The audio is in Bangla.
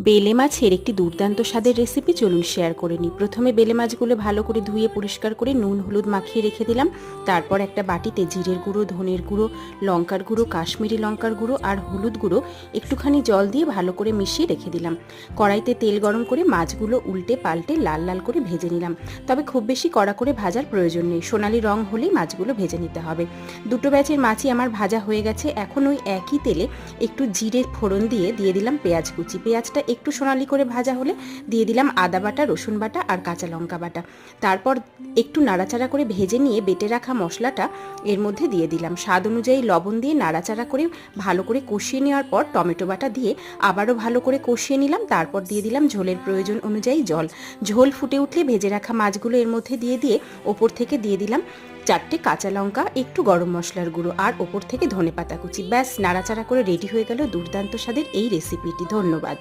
বেলে মাছের একটি দুর্দান্ত স্বাদের রেসিপি চলুন শেয়ার করে নিই। প্রথমে বেলে মাছগুলো ভালো করে ধুয়ে পরিষ্কার করে নুন হলুদ মাখিয়ে রেখে দিলাম। তারপর একটা বাটিতে জিরের গুঁড়ো, ধনের গুঁড়ো, লঙ্কার গুঁড়ো, কাশ্মীরি লঙ্কার গুঁড়ো আর হলুদ গুঁড়ো একটুখানি জল দিয়ে ভালো করে মিশিয়ে রেখে দিলাম। কড়াইতে তেল গরম করে মাছগুলো উল্টে পাল্টে লাল লাল করে ভেজে নিলাম। তবে খুব বেশি কড়া করে ভাজার প্রয়োজন নেই, সোনালি রং হলেই মাছগুলো ভেজে নিতে হবে। দুটো ব্যাচের মাছই আমার ভাজা হয়ে গেছে। এখন ওই একই তেলে একটু জিরে ফোড়ন দিয়ে দিলাম পেঁয়াজ কুচি। পেঁয়াজটা একটু সোনালি করে ভাজা হলে দিয়ে দিলাম আদা বাটা, রসুন বাটা আর কাঁচা লঙ্কা বাটা। তারপর একটু নাড়াচাড়া করে ভেজে নিয়ে বেটে রাখা মশলাটা এর মধ্যে দিয়ে দিলাম। স্বাদ অনুযায়ী লবণ দিয়ে নাড়াচাড়া করে ভালো করে কষিয়ে নেওয়ার পর টমেটো বাটা দিয়ে আবারও ভালো করে কষিয়ে নিলাম। তারপর দিয়ে দিলাম ঝোলের প্রয়োজন অনুযায়ী জল। ঝোল ফুটে উঠলে ভেজে রাখা মাছগুলো এর মধ্যে দিয়ে ওপর থেকে দিয়ে দিলাম 4টে কাঁচা লঙ্কা, একটু গরম মশলার গুঁড়ো আর ওপর থেকে ধনেপাতা কুচি। ব্যাস, নাড়াচাড়া করে রেডি হয়ে গেল দুর্দান্ত স্বাদের এই রেসিপিটি। ধন্যবাদ।